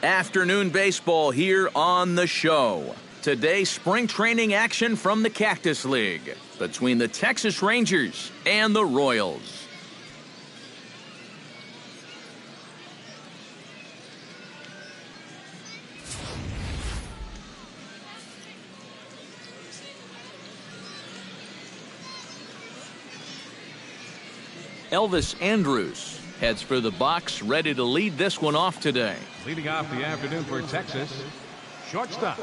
Afternoon baseball here on the show. Today, spring training action from the Cactus League between the Texas Rangers and the Royals. Elvis Andrews heads for the box, ready to lead this one off today. Leading off the afternoon for Texas, shortstop,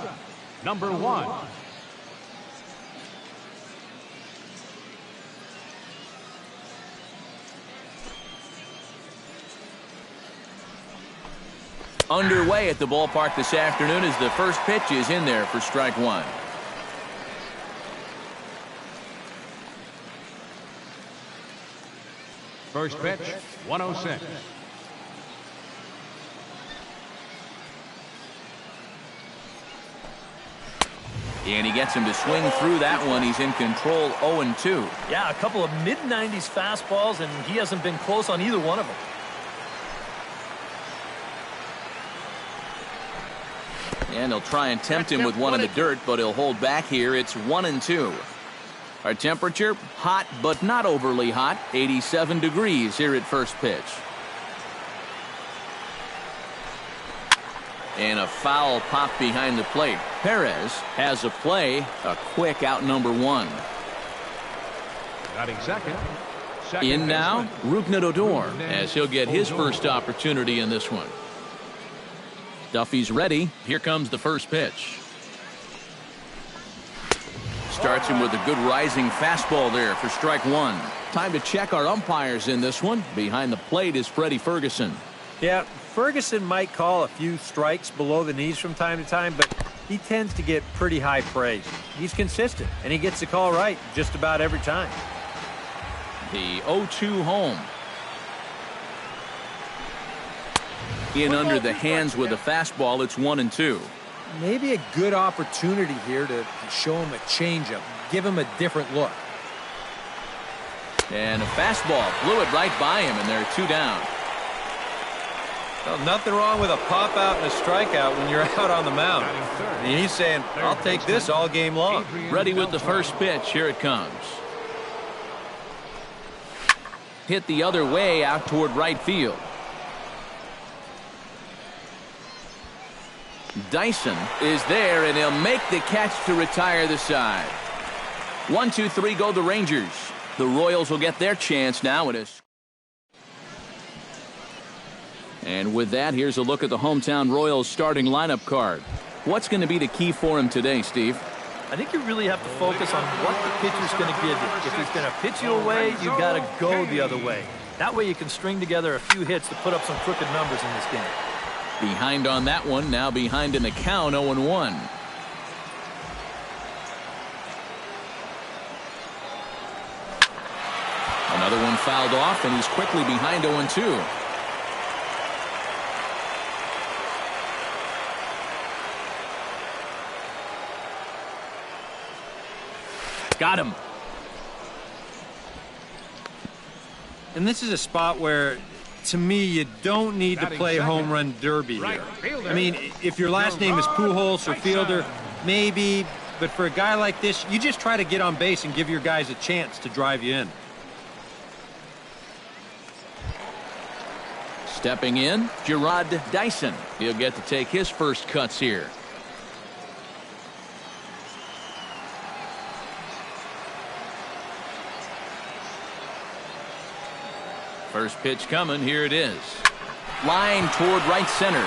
number 1. Underway at the ballpark this afternoon as the first pitch is in there for strike 1. First pitch, 106. And he gets him to swing through that one. He's in control, 0-2. Yeah, a couple of mid-90s fastballs, and he hasn't been close on either one of them. And he'll try and tempt him with one in the dirt, but he'll hold back here. It's 1-2. Our temperature, hot but not overly hot, 87 degrees here at first pitch. And a foul pop behind the plate. Perez has a play, a quick out number 1. Batting second In now, Rougned Odor, as he'll get his first opportunity in this one. Duffy's ready. Here comes the first pitch. Starts him with a good rising fastball there for strike 1. Time to check our umpires in this one. Behind the plate is Freddie Ferguson. Yeah, Ferguson might call a few strikes below the knees from time to time, but he tends to get pretty high praise. He's consistent, and he gets the call right just about every time. The 0-2 home. In under the hands with a fastball, it's 1-2. Maybe a good opportunity here to show him a changeup, give him a different look. And a fastball blew it right by him, and there are 2 down. Well, nothing wrong with a pop out and a strikeout when you're out on the mound. And he's saying, I'll take this all game long. Ready with the first pitch. Here it comes. Hit the other way out toward right field. Dyson is there, and he'll make the catch to retire the side. 1-2-3 go the Rangers. The Royals will get their chance now. And with that, here's a look at the hometown Royals starting lineup card. What's going to be the key for him today, Steve? I think you really have to focus on what the pitcher's going to give you. If he's going to pitch you away, you got to go the other way. That way you can string together a few hits to put up some crooked numbers in this game. Behind on that one, now behind in the count, 0-1. Another one fouled off, and he's quickly behind 0-2. Got him. And this is a spot where, to me, you don't need to play home run derby here. I mean, if your last name is Pujols or Fielder, maybe, but for a guy like this, you just try to get on base and give your guys a chance to drive you in. Stepping in, Gerard Dyson. He'll get to take his first cuts here. First pitch coming. Here it is. Line toward right center.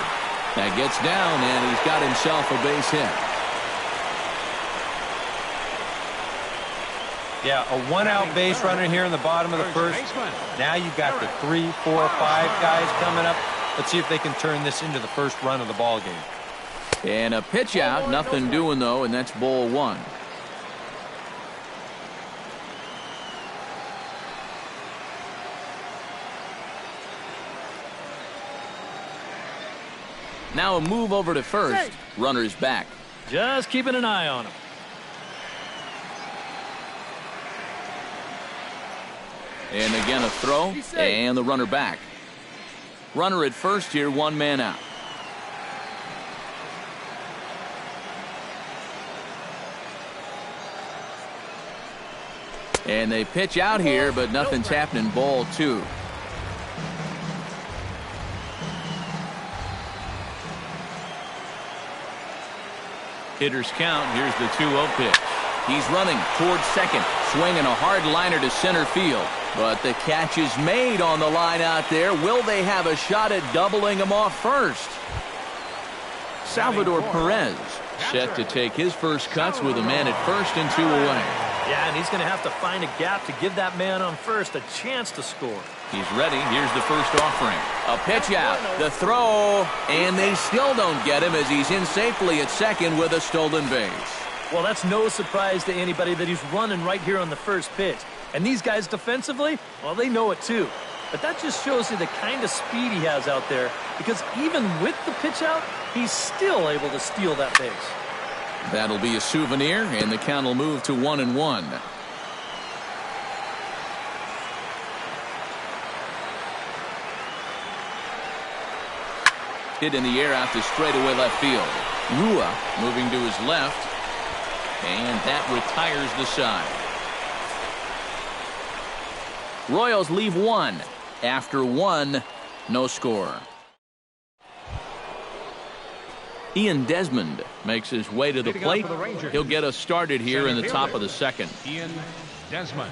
That gets down, and he's got himself a base hit. Yeah, a one-out base runner here in the bottom of the first. Now you've got the 3, 4, 5 guys coming up. Let's see if they can turn this into the first run of the ball game. And a pitch out. Nothing doing, though, and that's ball 1. Now a move over to first. Runner's back. Just keeping an eye on him. And again a throw, and the runner back. Runner at first here, 1 man out. And they pitch out here, but nothing's happening. Ball 2. Hitters count. Here's the 2-0 pitch. He's running towards second, swinging a hard liner to center field. But the catch is made on the line out there. Will they have a shot at doubling him off first? Salvador Perez set to take his first cuts with a man at first and 2 away. Yeah, and he's going to have to find a gap to give that man on first a chance to score. He's ready. Here's the first offering. A pitch out. The throw. And they still don't get him as he's in safely at second with a stolen base. Well, that's no surprise to anybody that he's running right here on the first pitch. And these guys defensively, well, they know it too. But that just shows you the kind of speed he has out there, because even with the pitch out, he's still able to steal that base. That'll be a souvenir, and the count will move to 1-1. Hit in the air out to straightaway left field. Rua moving to his left, and that retires the side. Royals leave 1. After 1, no score. Ian Desmond makes his way to the plate. He'll get us started here in the top of the second. Ian Desmond.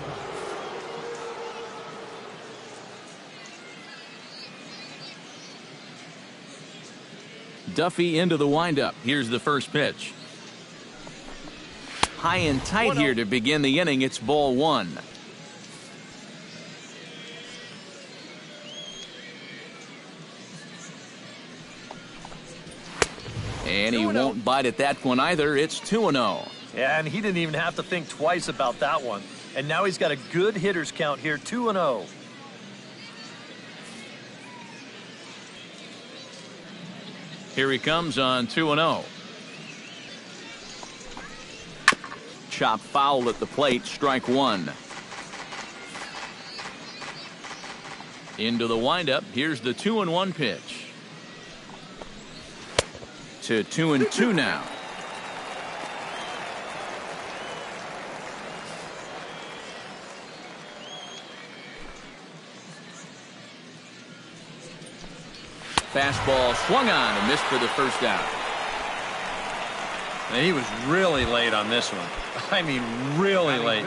Duffy into the windup. Here's the first pitch. High and tight here to begin the inning. It's ball 1. And he won't bite at that one either. It's 2-0. Yeah, and he didn't even have to think twice about that one. And now he's got a good hitters count here, 2-0. Here he comes on 2-0. Chop foul at the plate, strike 1. Into the windup. Here's the 2-1 pitch. To 2-2 now. Fastball swung on and missed for the first out. And he was really late on this one. I mean, really late.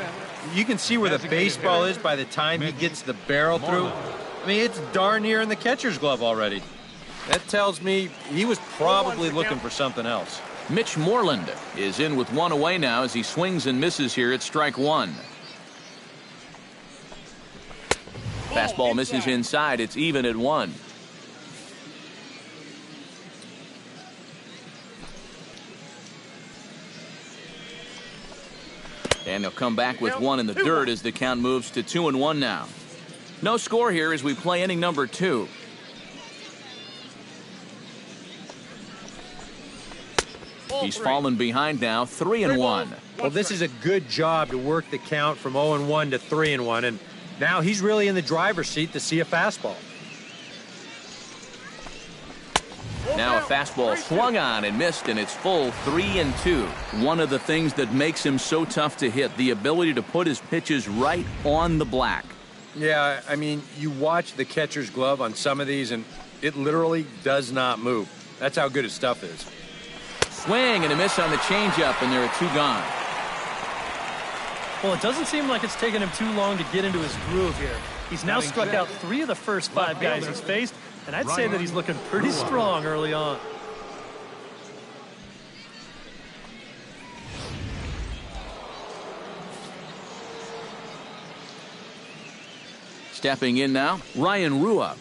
You can see where the baseball is by the time he gets the barrel through. I mean, it's darn near in the catcher's glove already. That tells me he was probably looking for something else. Mitch Moreland is in with 1 away now as he swings and misses here at strike 1. Fastball misses inside. It's even at 1. And he'll come back with 1 in the dirt as the count moves to 2-1 now. No score here as we play inning number 2. He's fallen behind now, 3-1. Well, this is a good job to work the count from 0-1 to 3-1, and now he's really in the driver's seat to see a fastball. Now a fastball swung on and missed, and it's full 3-2. One of the things that makes him so tough to hit, the ability to put his pitches right on the black. Yeah, I mean, you watch the catcher's glove on some of these, and it literally does not move. That's how good his stuff is. Swing and a miss on the changeup, and there are 2 gone. Well, it doesn't seem like it's taken him too long to get into his groove here. He's now struck out 3 of the first 5 guys he's faced, and I'd say that he's looking pretty strong early on. Stepping in now, Ryan Rua.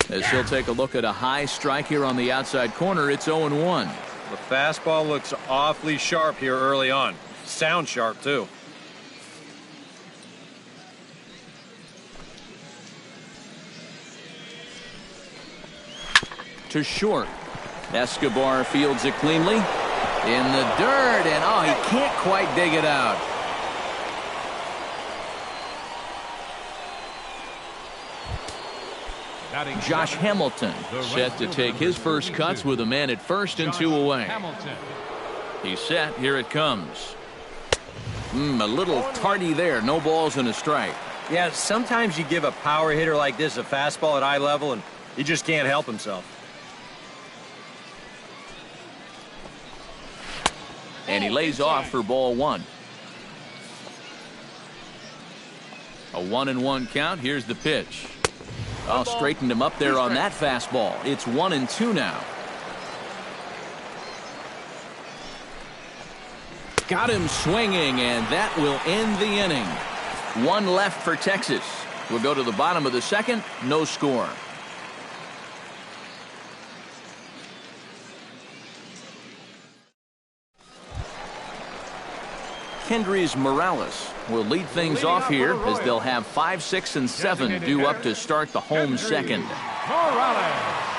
As he'll take a look at a high strike here on the outside corner, it's 0-1. The fastball looks awfully sharp here early on. Sounds sharp, too. To short. Escobar fields it cleanly. In the dirt, and oh, he can't quite dig it out. Josh Hamilton set to take his first cuts with a man at first and 2 away. He's set. Here it comes. A little tardy there. No balls and a strike. Yeah, sometimes you give a power hitter like this a fastball at eye level, and he just can't help himself. And he lays off for ball one. A 1-1 count. Here's the pitch. Oh, straightened him up there on that fastball. It's 1-2 now. Got him swinging, and that will end the inning. One left for Texas. We'll go to the bottom of the second. No score. Kendrys Morales will lead things off here as they'll have 5, 6, and 7 due up to start the home second. Morales.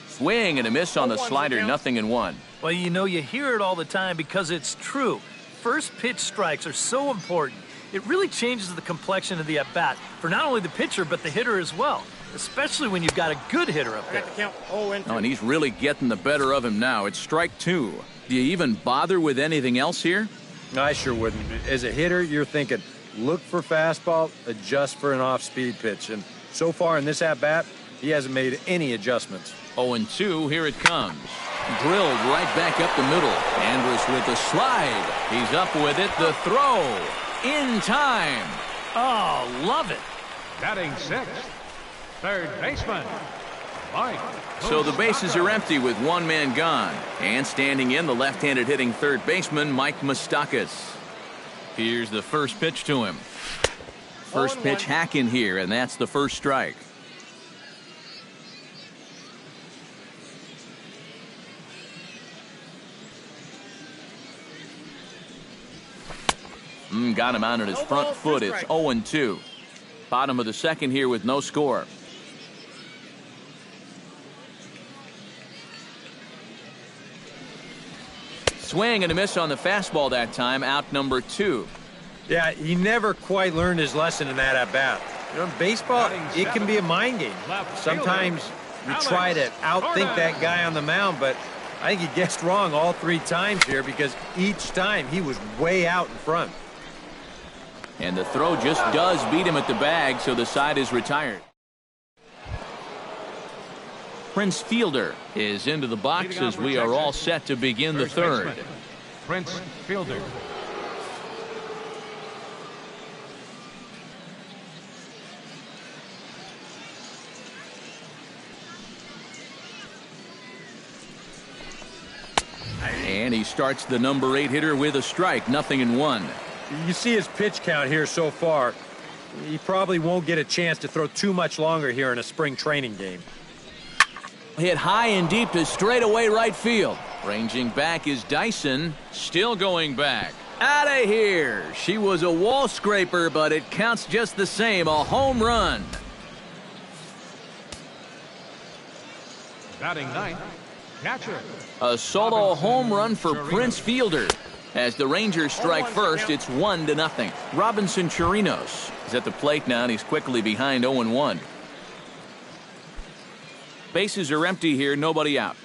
Swing and a miss on the slider. 0-1. Well, you know, you hear it all the time because it's true. First pitch strikes are so important. It really changes the complexion of the at-bat for not only the pitcher but the hitter as well, especially when you've got a good hitter up there. Oh, and he's really getting the better of him now. It's strike 2. Do you even bother with anything else here? I sure wouldn't. As a hitter, you're thinking, look for fastball, adjust for an off-speed pitch. And so far in this at-bat, he hasn't made any adjustments. 0-2, here it comes. Drilled right back up the middle. Andrus with the slide. He's up with it. The throw. In time. Oh, love it. Batting sixth, third baseman, Mike. So the bases are empty with one man gone. And standing in, the left-handed hitting third baseman, Mike Moustakas. Here's the first pitch to him. First pitch hack in here, and that's the first strike. Got him out on his front foot. It's 0-2. Bottom of the second here with no score. Swing and a miss on the fastball that time. Out number 2. Yeah, he never quite learned his lesson in that at-bat. You know, in baseball, it can be a mind game. Sometimes you try to outthink that guy on the mound, but I think he guessed wrong all 3 times here because each time he was way out in front. And the throw just does beat him at the bag, so the side is retired. Prince Fielder is into the box as we are all set to begin the third. Prince Fielder. And he starts the number 8 hitter with a strike. 0-1. You see his pitch count here so far. He probably won't get a chance to throw too much longer here in a spring training game. Hit high and deep to straightaway right field. Ranging back is Dyson. Still going back. Out of here. She was a wall scraper, but it counts just the same. A home run. Batting ninth, catcher. A solo home run for Prince Fielder. As the Rangers strike first, it's 1-0. Robinson Chirinos is at the plate now, and he's quickly behind 0-1. Bases are empty here, nobody out.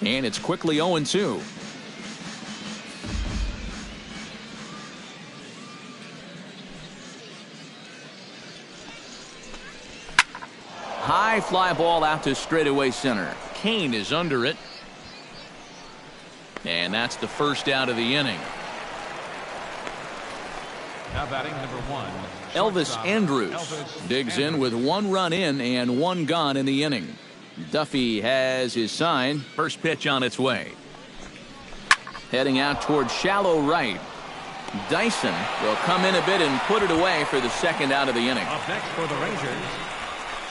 And it's quickly 0-2. High fly ball out to straightaway center. Kane is under it. And that's the first out of the inning. Now batting number 1. Elvis Andrus digs in with 1 run in and 1 gone in the inning. Duffy has his sign. First pitch on its way. Heading out towards shallow right. Dyson will come in a bit and put it away for the second out of the inning. Up next for the Rangers,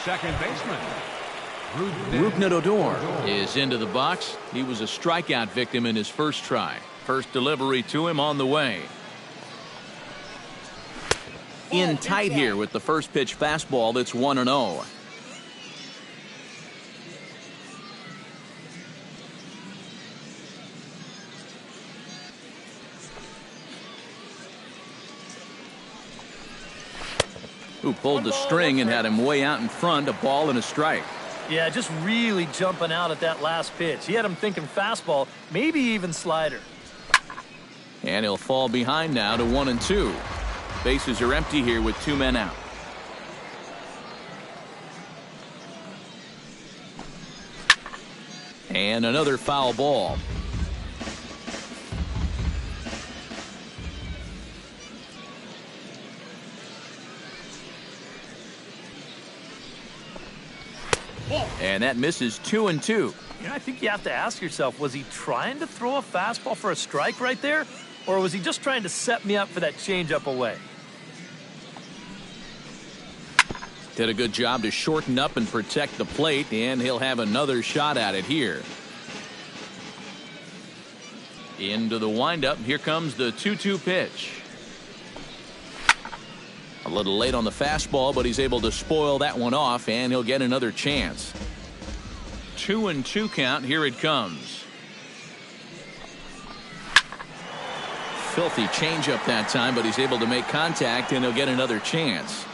second baseman, Rougned Odor is into the box. He was a strikeout victim in his first try. First delivery to him on the way. In tight here with the first pitch fastball that's 1-0. who pulled the string and had him way out in front, a ball and a strike. Yeah, just really jumping out at that last pitch. He had him thinking fastball, maybe even slider. And he'll fall behind now to 1-2. Bases are empty here with 2 men out. And another foul ball. And that misses 2-2. You know, I think you have to ask yourself, was he trying to throw a fastball for a strike right there? Or was he just trying to set me up for that changeup away? Did a good job to shorten up and protect the plate, and he'll have another shot at it here. Into the windup. Here comes the 2-2 pitch. A little late on the fastball, but he's able to spoil that one off, and he'll get another chance. 2-2 count. Here it comes. Filthy changeup that time, but he's able to make contact, and he'll get another chance.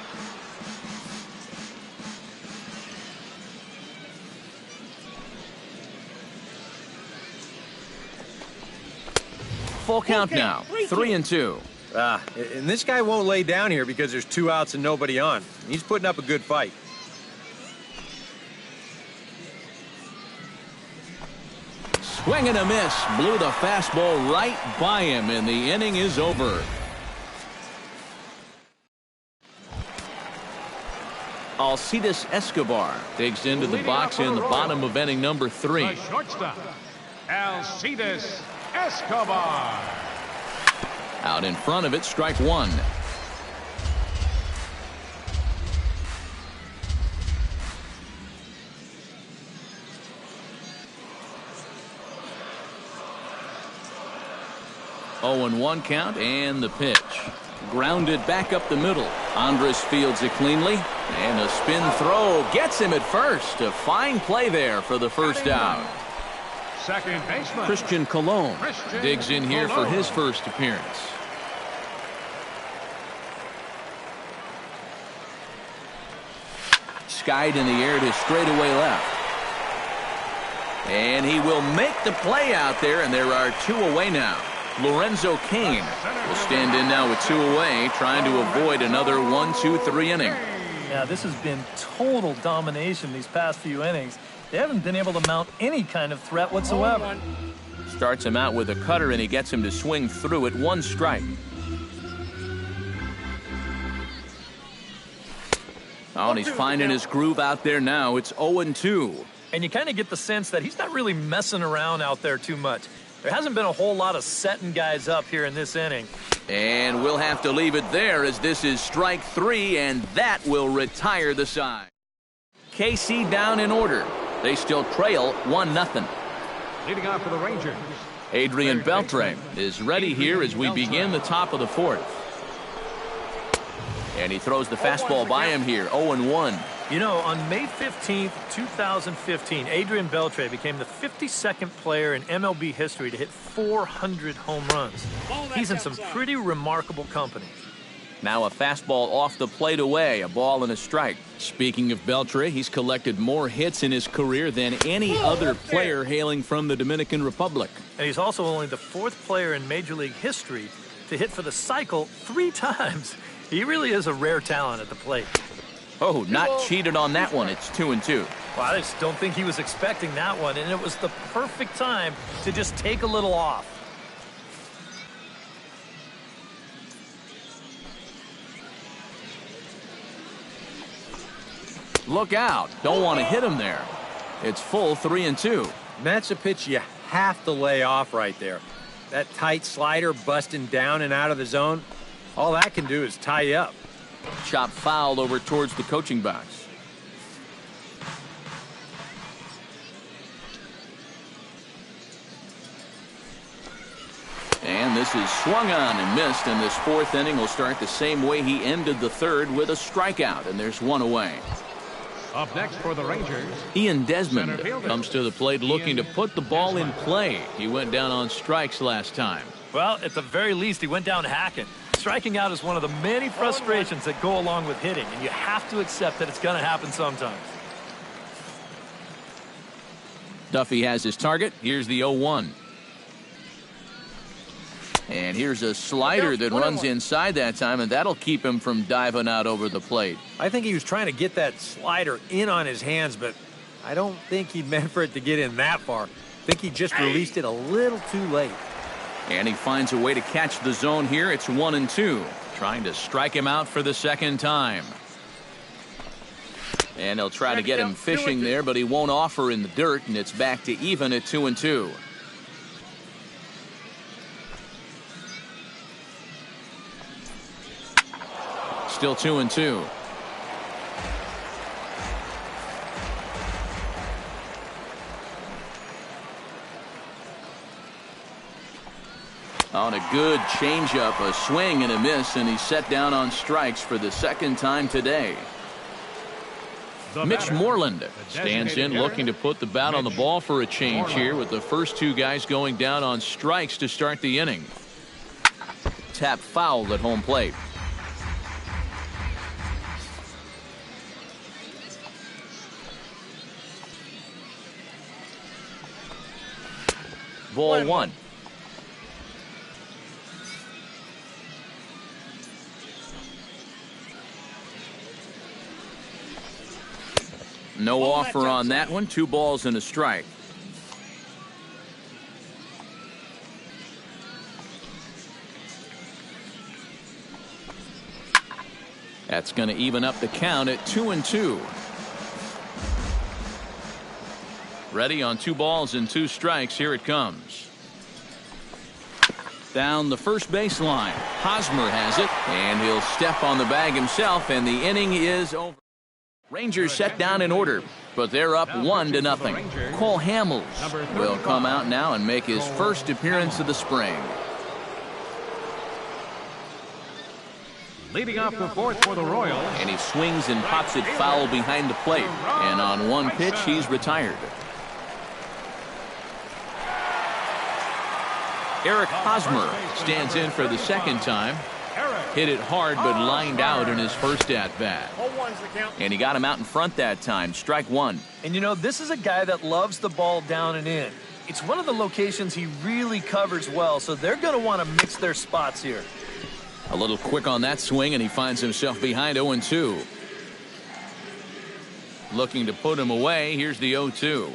Full count now. 3-2. And this guy won't lay down here because there's 2 outs and nobody on. He's putting up a good fight. Swing and a miss. Blew the fastball right by him, and the inning is over. Alcides Escobar digs into the box in the bottom of inning number 3. The shortstop, Alcides Escobar. Out in front of it, strike 1. Oh, and 1 count, and the pitch. Grounded back up the middle. Andres fields it cleanly, and a spin throw gets him at first. A fine play there for the first out. Second baseman, Christian Colon digs in here for his first appearance. Skied in the air to straightaway left. And he will make the play out there, and there are 2 away now. Lorenzo Cain will stand in now with 2 away, trying to avoid another 1-2-3 inning. Yeah, this has been total domination these past few innings. They haven't been able to mount any kind of threat whatsoever. Starts him out with a cutter, and he gets him to swing through it. 1 strike. Oh, and he's finding his groove out there now. It's 0-2. And you kind of get the sense that he's not really messing around out there too much. There hasn't been a whole lot of setting guys up here in this inning. And we'll have to leave it there, as this is strike 3, and that will retire the side. KC down in order. They still trail 1-0. Leading off for the Rangers, Adrian Beltre is ready here as we begin the top of the 4th. And he throws the fastball by him here, 0-1. You know, on May 15th, 2015, Adrian Beltre became the 52nd player in MLB history to hit 400 home runs. He's in some pretty remarkable company. Now a fastball off the plate away, a ball and a strike. Speaking of Beltre, he's collected more hits in his career than any other player hailing from the Dominican Republic. And he's also only the 4th player in Major League history to hit for the cycle 3 times. He really is a rare talent at the plate. Oh, not cheated on that one. It's 2-2. Well, I just don't think he was expecting that one, and it was the perfect time to just take a little off. Look out. Don't want to hit him there. It's full 3-2. And that's a pitch you have to lay off right there. That tight slider busting down and out of the zone, all that can do is tie you up. Chop fouled over towards the coaching box. And this is swung on and missed, and this 4th inning will start the same way he ended the 3rd, with a strikeout, and there's 1 away. Up next for the Rangers, Ian Desmond comes to the plate looking to put the ball in play. He went down on strikes last time. Well, at the very least, he went down hacking. Striking out is one of the many frustrations that go along with hitting, and you have to accept that it's going to happen sometimes. Duffy has his target. Here's the 0-1. And here's a slider that runs inside that time, and that'll keep him from diving out over the plate. I think he was trying to get that slider in on his hands, but I don't think he meant for it to get in that far. I think he just released it a little too late. And he finds a way to catch the zone here. It's 1-2. Trying to strike him out for the second time. And he'll try to get him fishing there, but he won't offer in the dirt, and it's back to even at 2-2. Still 2-2. On a good changeup, a swing and a miss, and he's set down on strikes for the second time today. Mitch Moreland stands in looking to put the bat on the ball for a change here with the first two guys going down on strikes to start the inning. Tap foul at home plate. Ball one. No offer on that one. 2 balls and a strike. That's going to even up the count at 2-2. Ready on 2 balls and 2 strikes. Here it comes. Down the first baseline. Hosmer has it, and he'll step on the bag himself, and the inning is over. Rangers set down in order, but they're up 1-0. Cole Hamilton will come out now and make his first appearance of the spring. Leading off the fourth for the Royals. And he swings and pops it foul behind the plate. And on one pitch, he's retired. Eric Hosmer stands in for the second time. Hit it hard, but lined out in his first at-bat. And he got him out in front that time. Strike 1. And you know, this is a guy that loves the ball down and in. It's one of the locations he really covers well, so they're going to want to mix their spots here. A little quick on that swing, and he finds himself behind 0-2. Looking to put him away. Here's the 0-2.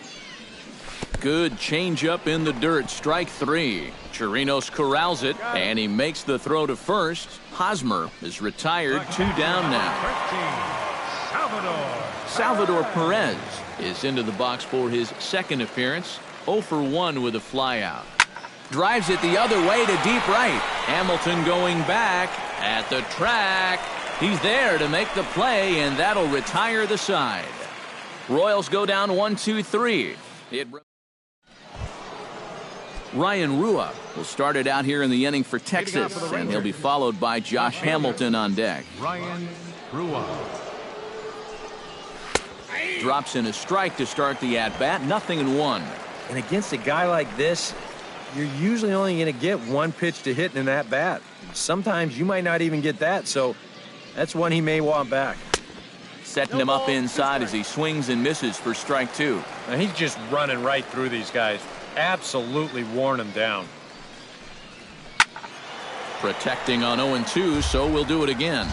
Good changeup in the dirt. Strike 3. Chirinos corrals it, and he makes the throw to first. Hosmer is retired. 2 down now. Salvador Perez is into the box for his second appearance. 0 for 1 with a flyout. Drives it the other way to deep right. Hamilton going back at the track. He's there to make the play, and that'll retire the side. Royals go down 1-2-3. Ryan Rua will start it out here in the inning for Texas, and he'll be followed by Josh Hamilton on deck. Ryan Rua drops in a strike to start the at-bat. 0-1. And against a guy like this, you're usually only going to get 1 pitch to hit in that bat. Sometimes you might not even get that, so that's one he may want back. Setting him up inside as he swings and misses for strike 2. And he's just running right through these guys. Absolutely worn them down. Protecting on 0-2, so we'll do it again.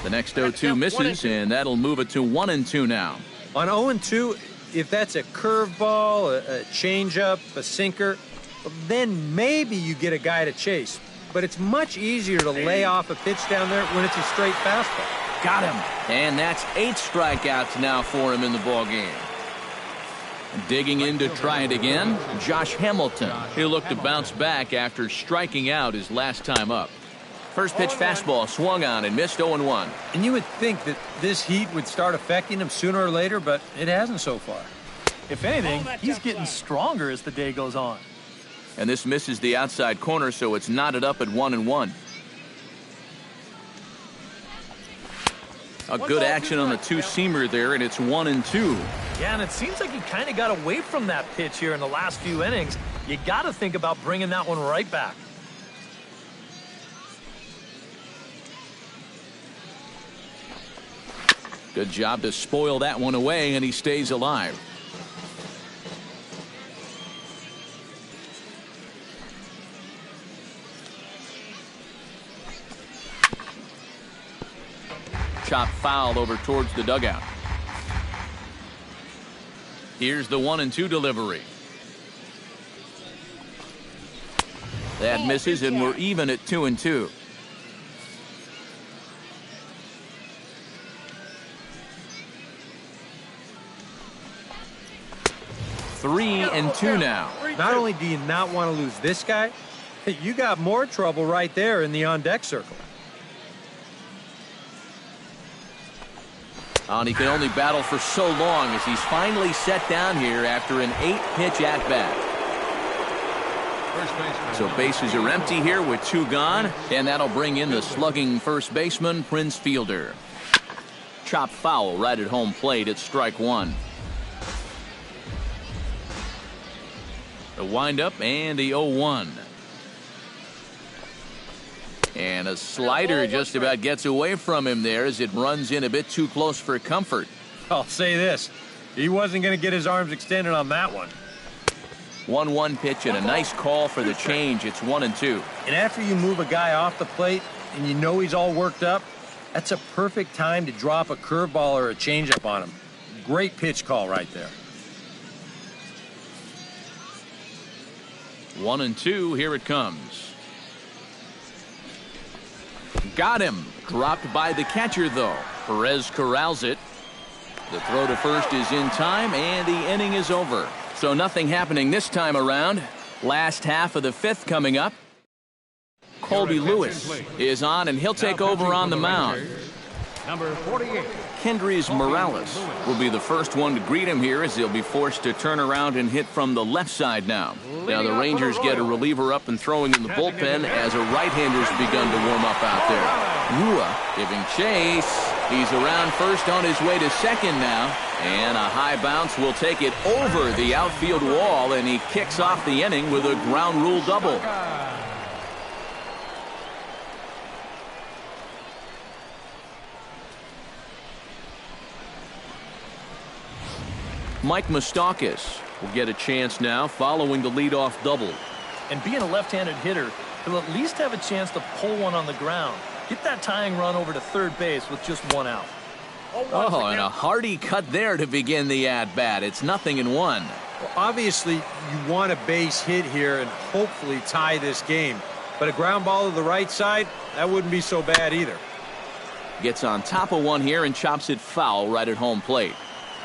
The next 0-2 misses, and that'll move it to 1-2 now. On 0-2, if that's a curveball, a changeup, a sinker, then maybe you get a guy to chase. But it's much easier to lay off a pitch down there when it's a straight fastball. Got him. And that's 8 strikeouts now for him in the ballgame. Digging in to try it again, Josh Hamilton. He'll look to bounce back after striking out his last time up. First pitch fastball swung on and missed 0-1. And you would think that this heat would start affecting him sooner or later, but it hasn't so far. If anything, he's getting stronger as the day goes on. And this misses the outside corner, so it's knotted up at 1-1. A good action on the two-seamer there, and it's 1-2. Yeah, and it seems like he kind of got away from that pitch here in the last few innings. You got to think about bringing that one right back. Good job to spoil that one away, and he stays alive. Chop foul over towards the dugout. Here's the 1-2 delivery. That misses, and we're even at 2-2. Three and two now. Not only do you not want to lose this guy, you got more trouble right there in the on-deck circle. And he can only battle for so long as he's finally set down here after an 8-pitch at-bat. So bases are empty here with 2 gone, and that'll bring in the slugging first baseman, Prince Fielder. Chop foul right at home plate at strike 1. The windup and the 0-1. And a slider just about gets away from him there as it runs in a bit too close for comfort. I'll say this. He wasn't going to get his arms extended on that one. 1-1 pitch and a nice call for the change. It's 1-2. And after you move a guy off the plate and you know he's all worked up, that's a perfect time to drop a curveball or a changeup on him. Great pitch call right there. 1-2. Here it comes. Got him. Dropped by the catcher, though. Perez corrals it. The throw to first is in time, and the inning is over. So nothing happening this time around. Last half of the 5th coming up. Colby Lewis is on, and he'll take over on the mound. Number 48. Kendrys Morales will be the first one to greet him here as he'll be forced to turn around and hit from the left side now. Now the Rangers get a reliever up and throwing in the bullpen as a right-hander's begun to warm up out there. Rua giving chase. He's around first on his way to second now. And a high bounce will take it over the outfield wall, and he kicks off the inning with a ground rule double. Mike Moustakas will get a chance now following the leadoff double. And being a left-handed hitter, he'll at least have a chance to pull one on the ground. Get that tying run over to third base with just 1 out. Oh, and a hearty cut there to begin the at-bat. It's 0-1. Well, obviously, you want a base hit here and hopefully tie this game. But a ground ball to the right side, that wouldn't be so bad either. Gets on top of one here and chops it foul right at home plate.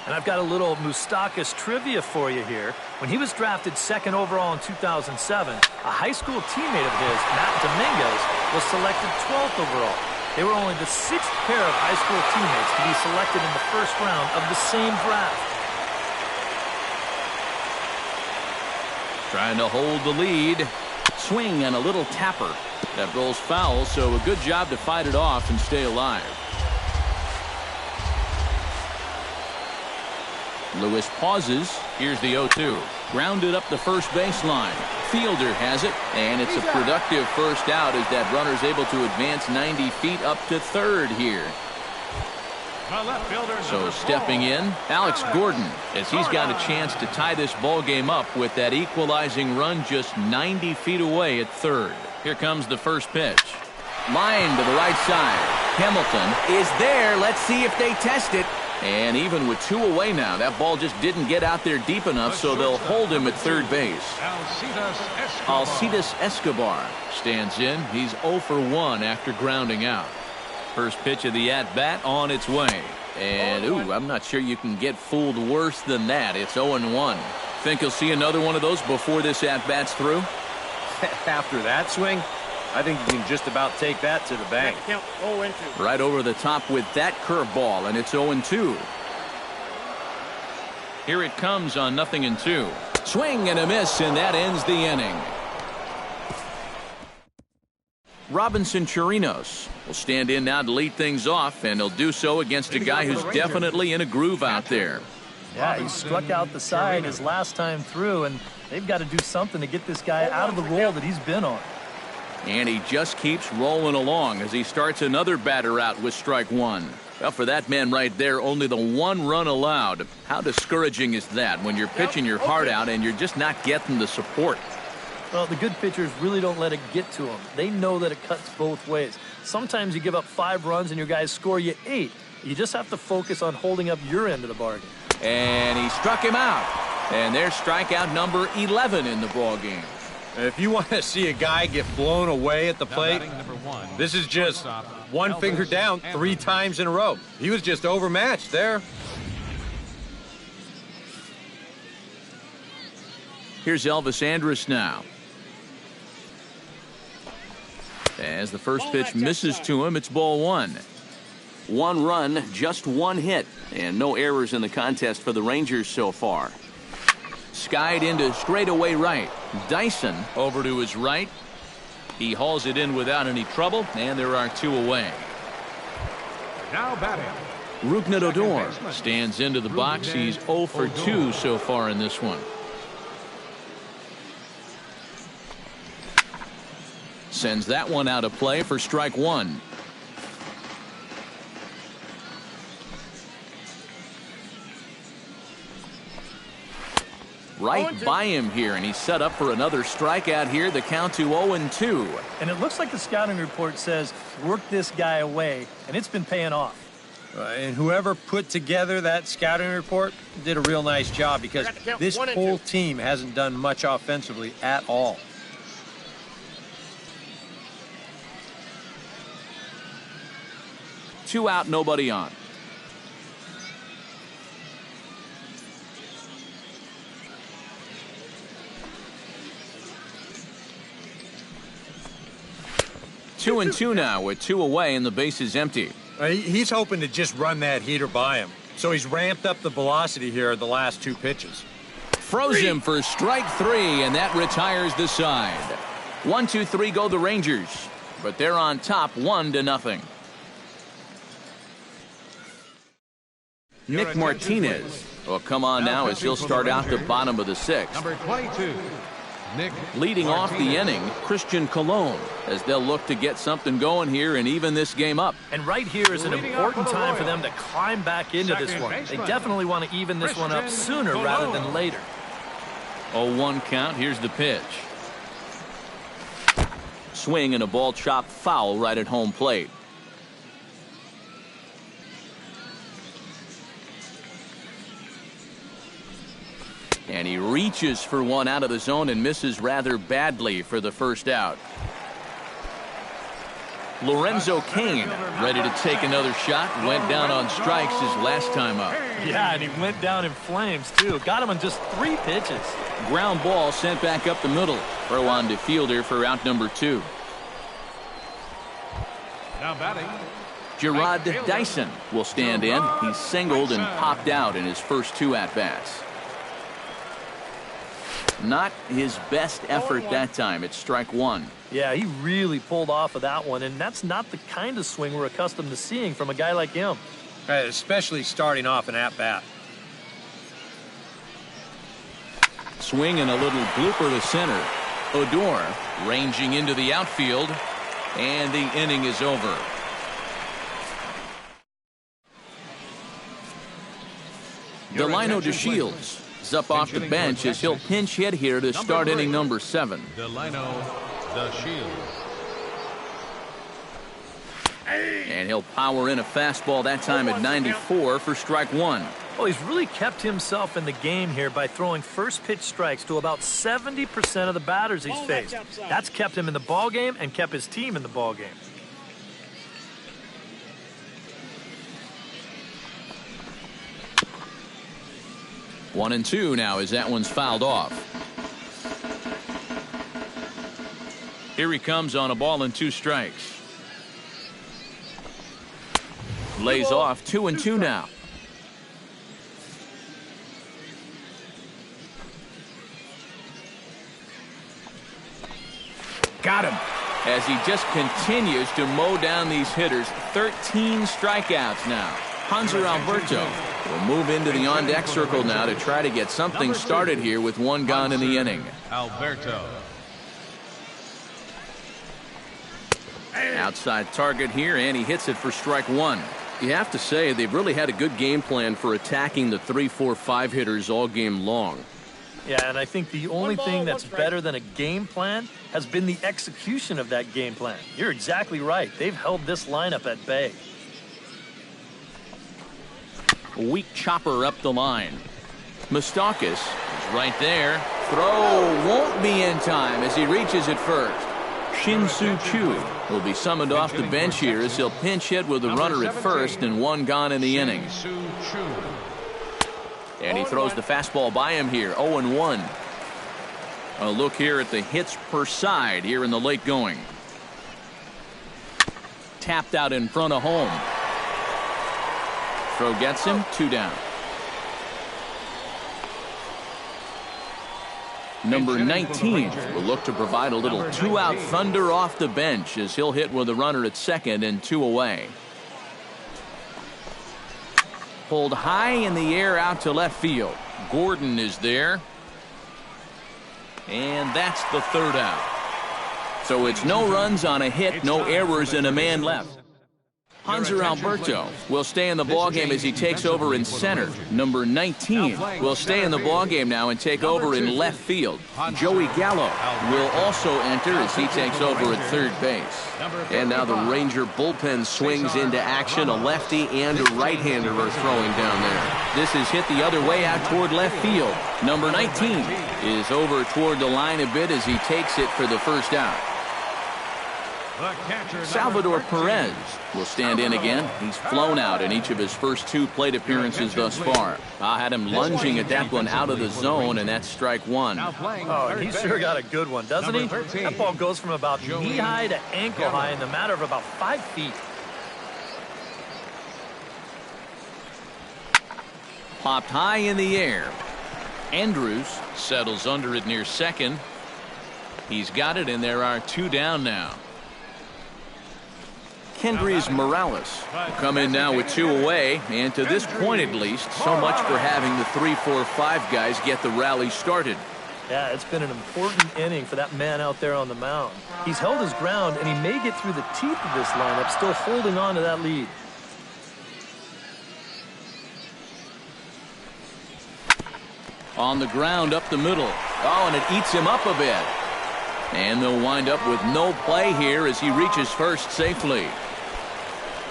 And I've got a little Moustakas trivia for you here. When he was drafted 2nd overall in 2007, a high school teammate of his, Matt Dominguez, was selected 12th overall. They were only the 6th pair of high school teammates to be selected in the first round of the same draft. Trying to hold the lead. Swing and a little tapper. That rolls foul, so a good job to fight it off and stay alive. Lewis pauses. Here's the 0-2. Grounded up the first baseline. Fielder has it, and it's a productive first out as that runner's able to advance 90 feet up to third here. So stepping in, Alex Gordon, as he's got a chance to tie this ball game up with that equalizing run just 90 feet away at third. Here comes the first pitch. Line to the right side. Hamilton is there. Let's see if they test it. And even with 2 away now, that ball just didn't get out there deep enough, so they'll hold him at third base. Alcides Escobar stands in. He's 0 for 1 after grounding out. First pitch of the at-bat on its way. And, ooh, I'm not sure you can get fooled worse than that. It's 0-1. Think you'll see another one of those before this at-bat's through? After that swing, I think you can just about take that to the bank. Right over the top with that curveball, and it's 0-2. Here it comes on 0-2. Swing and a miss, and that ends the inning. Robinson Chirinos will stand in now to lead things off, and he'll do so against a guy who's definitely in a groove out there. Yeah, he struck out the side his last time through, and they've got to do something to get this guy out of the role that he's been on. And he just keeps rolling along as he starts another batter out with strike one. Well, for that man right there, only the one run allowed. How discouraging is that when you're pitching your heart out and you're just not getting the support? Well, the good pitchers really don't let it get to them. They know that it cuts both ways. Sometimes you give up 5 runs and your guys score you 8. You just have to focus on holding up your end of the bargain. And he struck him out. And there's strikeout number 11 in the ballgame. If you want to see a guy get blown away at the plate, this is just one finger down 3 times in a row. He was just overmatched there. Here's Elvis Andrus now. As the first pitch misses to him, it's ball 1. 1 run, just 1 hit, and no errors in the contest for the Rangers so far. Skied into straightaway right. Dyson over to his right. He hauls it in without any trouble, and there are 2 away. Now batting. Rougned Odor stands into the box. He's 0 for 2 so far in this one. Sends that one out of play for strike 1. Right by him here, and he's set up for another strikeout here. The count to 0-2. And it looks like the scouting report says, work this guy away, and it's been paying off. And whoever put together that scouting report did a real nice job, because this whole team hasn't done much offensively at all. Two out, nobody on. Two and 2 now with 2 away and the base is empty. He's hoping to just run that heater by him. So he's ramped up the velocity here the last 2 pitches. Froze him for strike 3, and that retires the side. 1-2-3 go the Rangers, but they're on top 1-0. Nick Martinez will come on now as he'll start out the bottom of the 6th. Number 22, Nick Leading off the inning, Christian Colon, as they'll look to get something going here and even this game up. And right here is an important time for them to climb back into this one. They definitely want to even this one up sooner rather than later. 0-1 count. Here's the pitch. Swing and a ball chopped foul right at home plate. And he reaches for one out of the zone and misses rather badly for the first out. Lorenzo Cain ready to take another shot. Went down on strikes his last time up. Yeah, and he went down in flames, too. Got him on just 3 pitches. Ground ball sent back up the middle. Throw on to fielder for out number 2. now batting. Gerard Dyson will stand in. He's singled and popped out in his first 2 at-bats. Not his best effort that time. It's strike 1. Yeah, he really pulled off of that one, and that's not the kind of swing we're accustomed to seeing from a guy like him. Especially starting off an at-bat. Swing and a little blooper to center. Odor ranging into the outfield, and the inning is over. Delino DeShields is up off the bench as he'll pinch hit here to start inning number 7. Delino DeShields. And he'll power in a fastball that time at 94 for strike 1. Well, he's really kept himself in the game here by throwing first pitch strikes to about 70% of the batters he's faced. That's kept him in the ball game and kept his team in the ball game. One and 2 now as that one's fouled off. Here he comes on a ball and 2 strikes. Lays off 2 and 2 now. Got him. as he just continues to mow down these hitters. 13 strikeouts now. Hanser Alberto will move into the on-deck circle now to try to get something started here with one gone in the inning. Alberto. Outside target here, and he hits it for strike one. You have to say they've really had a good game plan for attacking the 3, 4, 5 hitters all game long. Yeah, and I think the only thing that's better than a game plan has been the execution of that game plan. You're exactly right. They've held this lineup at bay. A weak chopper up the line. Moustakas is right there. Throw won't be in time as he reaches it first. Shin-Soo Choo will be summoned off the bench here as he'll pinch hit with a runner at first and one gone in the inning. And he throws the fastball by him here. 0-1. A look here at the hits per side here in the late going. Tapped out in front of home. Throw gets him. 2 down. Number 19 will look to provide a little 2-out thunder off the bench as he'll hit with a runner at second and 2 away. Pulled high in the air out to left field. Gordon is there. And that's the 3rd out. So it's no runs on a hit, no errors, and a man left. Hanser Alberto will stay in the ballgame as he takes over in center. Number 19 will stay in the ballgame now and take over in left field. Joey Gallo will also enter as he takes over at third base. And now the Ranger bullpen swings into action. A lefty and a right-hander are throwing down there. This is hit the other way out toward left field. Number 19 is over toward the line a bit as he takes it for the first out. Salvador Perez will stand in again. He's flown out in each of his first 2 plate appearances thus far. I had him lunging at that one out of the zone, and that's strike 1. Oh, he sure got a good one, doesn't he? That ball goes from about knee-high to ankle-high in the matter of about 5 feet. Popped high in the air. Andrews settles under it near second. He's got it, and there are 2 down now. Kendrys Morales will come in now with 2 away, and to this point at least, so much for having the 3, 4, 5 guys get the rally started. Yeah, it's been an important inning for that man out there on the mound. He's held his ground, and he may get through the teeth of this lineup, still holding on to that lead. On the ground up the middle. Oh, and it eats him up a bit. And they'll wind up with no play here as he reaches first safely.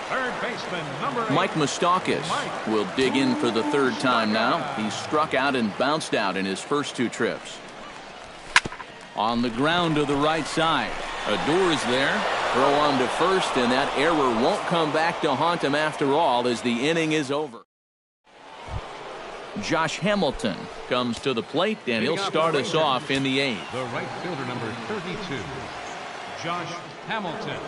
Third baseman, number 8. Mike Moustakas will dig in for the 3rd time now. He struck out and bounced out in his first 2 trips. On the ground to the right side. Adore is there. Throw on to first, and that error won't come back to haunt him after all as the inning is over. Josh Hamilton comes to the plate, and he'll start us off in the 8th. The right fielder, number 32, Josh Hamilton.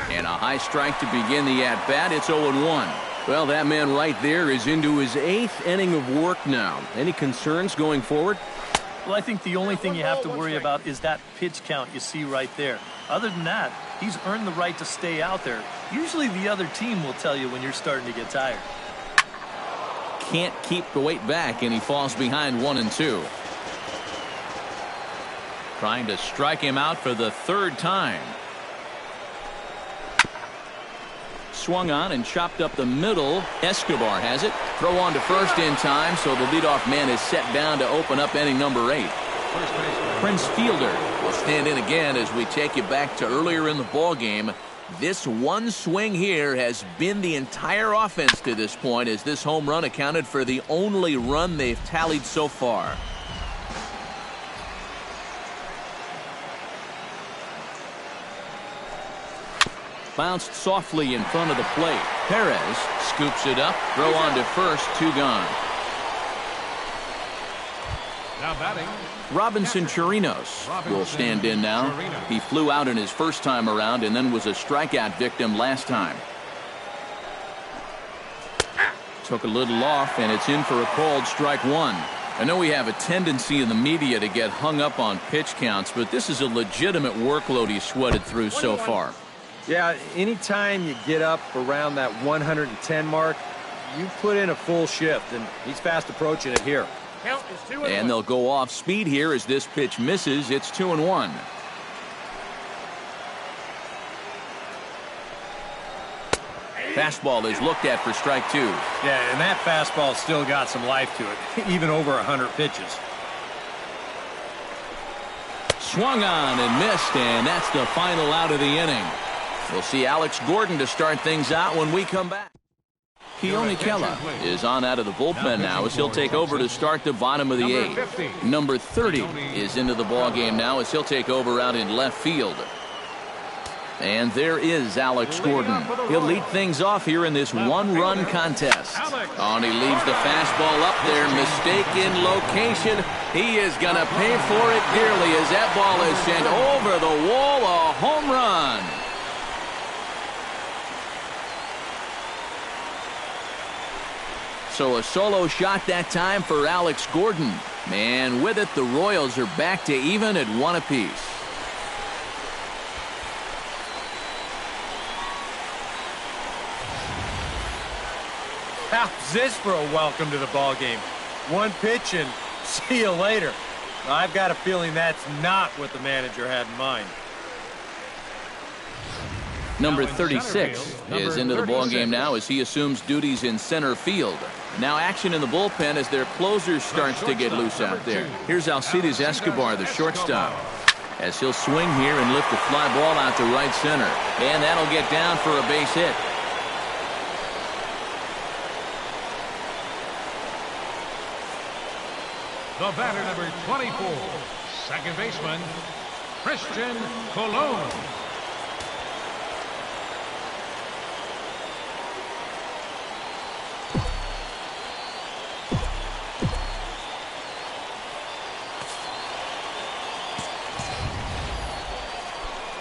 And a high strike to begin the at-bat. It's 0-1. Well, that man right there is into his 8th inning of work now. Any concerns going forward? Well, I think the only thing you have to worry about is that pitch count you see right there. Other than that, he's earned the right to stay out there. Usually the other team will tell you when you're starting to get tired. Can't keep the weight back, and he falls behind 1-2. Trying to strike him out for the 3rd time. Swung on and chopped up the middle. Escobar has it. Throw on to first in time, so the leadoff man is set down to open up inning number 8. Prince Fielder will stand in again as we take you back to earlier in the ball game. This one swing here has been the entire offense to this point, as this home run accounted for the only run they've tallied so far. Bounced softly in front of the plate. Perez scoops it up. Throw on to first. 2 gone. Now batting, Robinson Chirinos will stand in now. He flew out in his first time around and then was a strikeout victim last time. Took a little off, and it's in for a called strike 1. I know we have a tendency in the media to get hung up on pitch counts, but this is a legitimate workload he's sweated through so far. Yeah, anytime you get up around that 110 mark, you put in a full shift, and he's fast approaching it here. And they'll go off speed here as this pitch misses. It's 2-1. Fastball is looked at for strike 2. Yeah, and that fastball still got some life to it, even over 100 pitches. Swung on and missed, and that's the final out of the inning. We'll see Alex Gordon to start things out when we come back. Keone Kela is on out of the bullpen now as he'll take over to start the bottom of the 8th. Number 30 is into the ballgame now as he'll take over out in left field. And there is Alex Gordon. He'll lead things off here in this one-run contest. Oh, and he leaves the fastball up there. Mistaken location. He is going to pay for it dearly as that ball is sent over the wall. A home run. So a solo shot that time for Alex Gordon. And with it, the Royals are back to even at 1 apiece. How's this for a welcome to the ball game? One pitch and see you later. I've got a feeling that's not what the manager had in mind. Number 36 is into the ballgame now as he assumes duties in center field. Now action in the bullpen as their closer starts to get loose out there. Here's Alcides Escobar, the shortstop, as he'll swing here and lift the fly ball out to right center. And that'll get down for a base hit. The batter, number 24, second baseman, Christian Colon.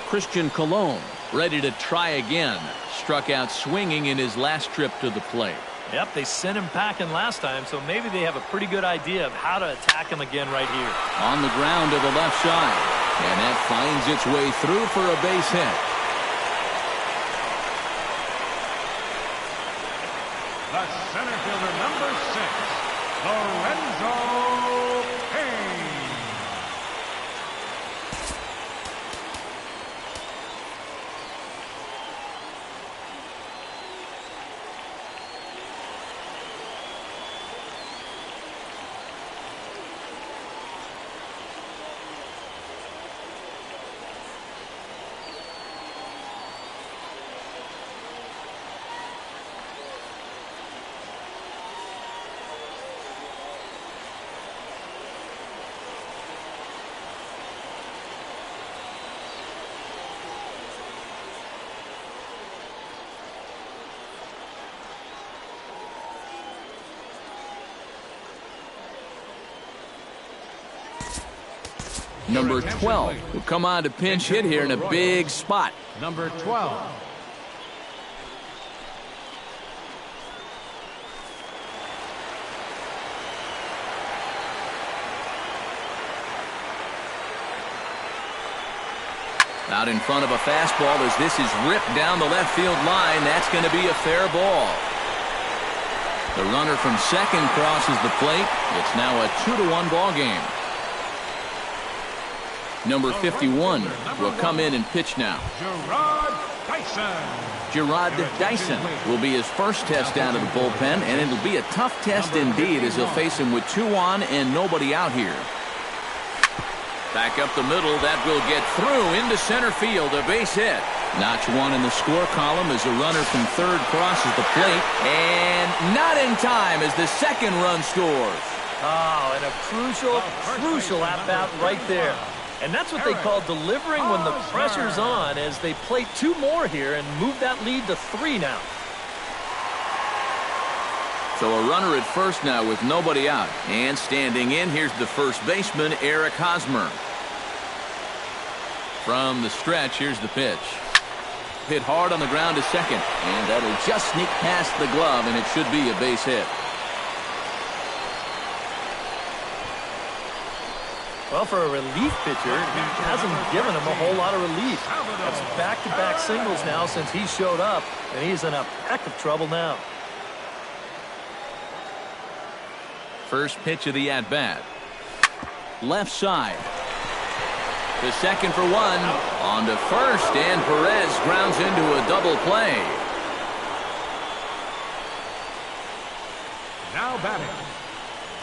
Christian Colon ready to try again. Struck out swinging in his last trip to the plate. Yep, they sent him packing last time, so maybe they have a pretty good idea of how to attack him again right here. On the ground to the left side. And that finds its way through for a base hit. The center fielder, number 6, Lorenzo Payne. Number 12 will come on to pinch hit here in a big spot. Number 12. Out in front of a fastball as this is ripped down the left field line. That's going to be a fair ball. The runner from second crosses the plate. It's now a 2-1 ball game. Number 51 will come in and pitch now. Gerard Dyson will be his first test out of the bullpen, and it'll be a tough test indeed as he'll face him with 2 on and nobody out here. Back up the middle, that will get through into center field, a base hit. Notch 1 in the score column as a runner from third crosses the plate, and not in time as the second run scores. Oh, and a crucial at-bat right there. And that's what they call delivering when the pressure's on as they play 2 more here and move that lead to 3 now. So a runner at first now with nobody out. And standing in, here's the first baseman, Eric Hosmer. From the stretch, here's the pitch. Hit hard on the ground to second. And that'll just sneak past the glove, and it should be a base hit. Well, for a relief pitcher, he hasn't given him a whole lot of relief. That's back-to-back singles now since he showed up, and he's in a heck of trouble now. First pitch of the at-bat. Left side. To second for one. On to first, and Perez grounds into a double play. Now batting,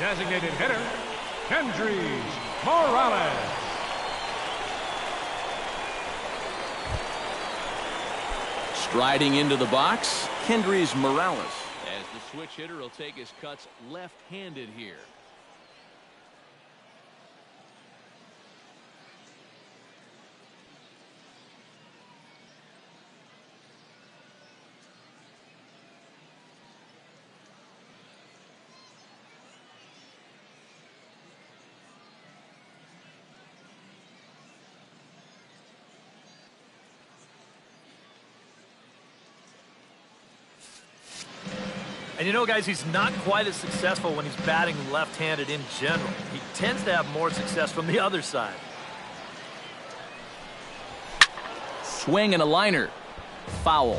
designated hitter, Kendrys Morales. Striding into the box, Kendrys Morales. As the switch hitter will take his cuts left-handed here. And you know, guys, he's not quite as successful when he's batting left-handed in general. He tends to have more success from the other side. Swing and a liner. Foul.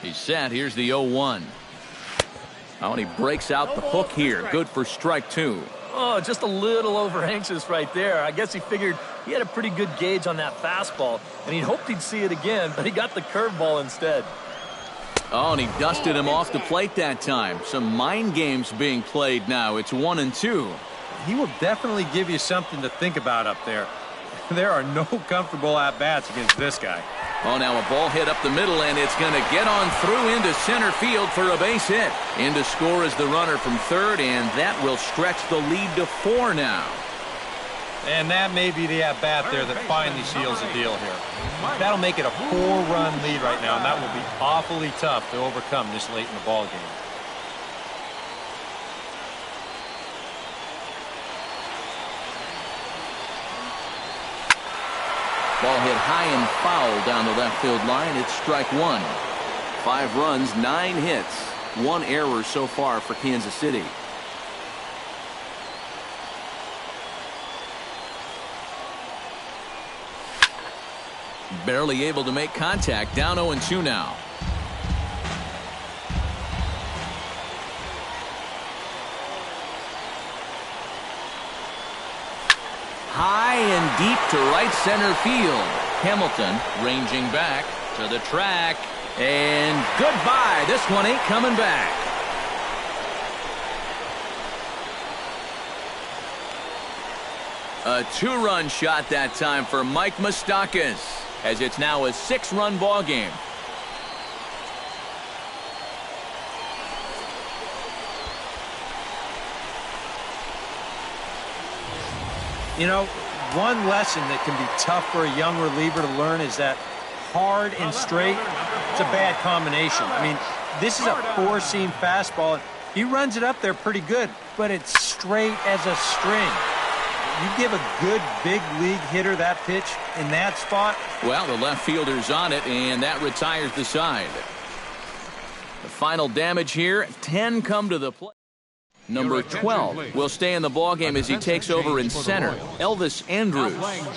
He's set. Here's the 0-1. Oh, and he breaks out the hook here. Good for strike two. Oh, just a little over-anxious right there. I guess he figured he had a pretty good gauge on that fastball, and he hoped he'd see it again, but he got the curveball instead. Oh, and he dusted him off the plate that time. Some mind games being played now. It's 1-2. He will definitely give you something to think about up there. There are no comfortable at-bats against this guy. Oh, now a ball hit up the middle, and it's going to get on through into center field for a base hit. In to score is the runner from third, and that will stretch the lead to 4 now. And that may be the at-bat there that finally seals the deal here. That'll make it a 4-run lead right now, and that will be awfully tough to overcome this late in the ball game. Ball hit high and foul down the left field line. It's strike one. 5 runs, 9 hits, 1 error so far for Kansas City. Barely able to make contact. Down 0-2 now. High and deep to right center field. Hamilton ranging back to the track. And goodbye. This one ain't coming back. A 2-run shot that time for Mike Moustakas, as it's now a 6-run ball game. You know, one lesson that can be tough for a young reliever to learn is that hard and straight, it's a bad combination. I mean, this is a 4-seam fastball. He runs it up there pretty good, but it's straight as a string. You give a good big league hitter that pitch in that spot. Well, the left fielder's on it, and that retires the side. The final damage here, 10 come to the plate. Number 12 will stay in the ballgame as he takes over in center. Elvis Andrus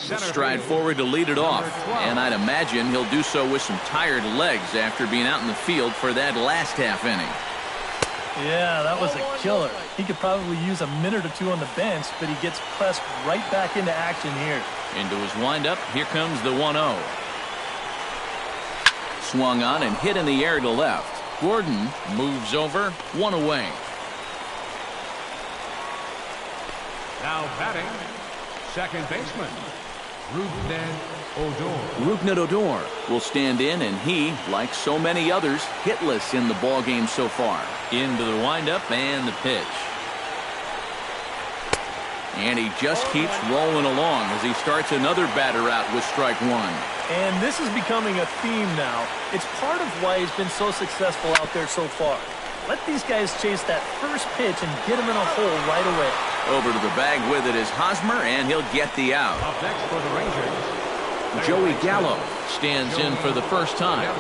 will stride forward to lead it off. And I'd imagine he'll do so with some tired legs after being out in the field for that last half inning. Yeah, that was a killer. He could probably use a minute or 2 on the bench, but he gets pressed right back into action here. Into his windup, here comes the 1-0. Swung on and hit in the air to left. Gordon moves over, 1 away. Now batting, second baseman, Rougned Odor will stand in, and he, like so many others, hitless in the ballgame so far. Into the windup and the pitch. And he just keeps rolling along as he starts another batter out with strike one. And this is becoming a theme now. It's part of why he's been so successful out there so far. Let these guys chase that first pitch and get him in a hole right away. Over to the bag with it is Hosmer, and he'll get the out. Up next for the Rangers, Joey Gallo stands in for the first time.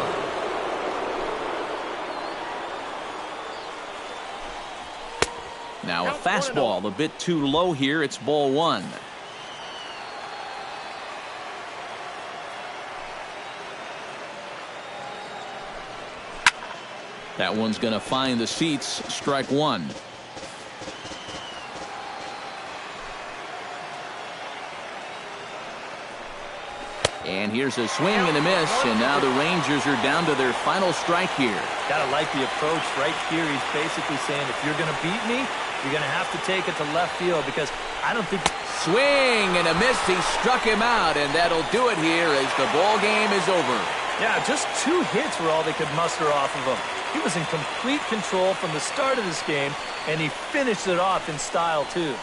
Now a fastball a bit too low here. It's ball one. That one's going to find the seats. Strike one. And here's a swing and a miss, and now the Rangers are down to their final strike here. Gotta like the approach right here. He's basically saying, if you're going to beat me, you're going to have to take it to left field, because I don't think... Swing and a miss. He struck him out, and that'll do it here as the ball game is over. Yeah, just 2 hits were all they could muster off of him. He was in complete control from the start of this game, and he finished it off in style, too.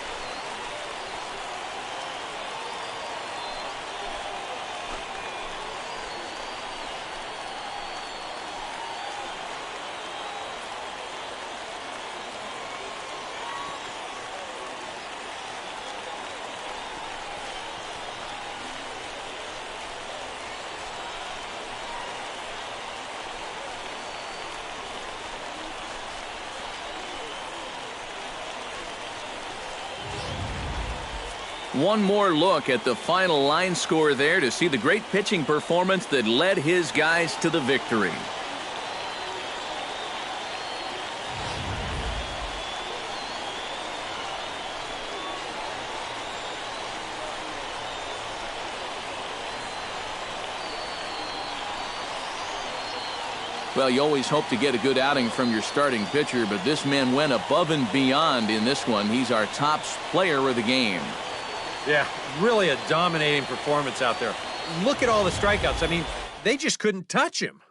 One more look at the final line score there to see the great pitching performance that led his guys to the victory. Well, you always hope to get a good outing from your starting pitcher, but this man went above and beyond in this one. He's our top player of the game. Yeah, really a dominating performance out there. Look at all the strikeouts. I mean, they just couldn't touch him.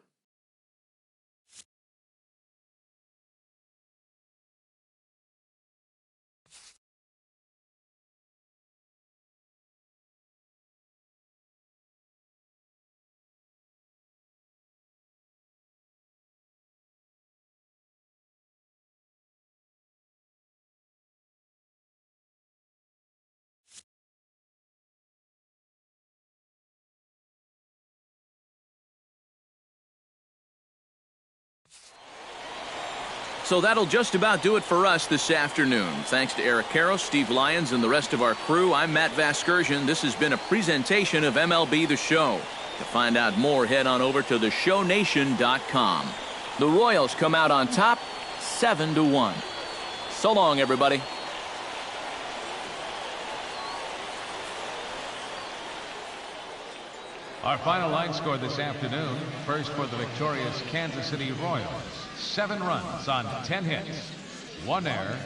So that'll just about do it for us this afternoon. Thanks to Eric Karros, Steve Lyons, and the rest of our crew. I'm Matt Vasgersian. This has been a presentation of MLB The Show. To find out more, head on over to theshownation.com. The Royals come out on top, 7-1. So long, everybody. Our final line score this afternoon. First for the victorious Kansas City Royals. 7 runs on 10 hits. 1 error.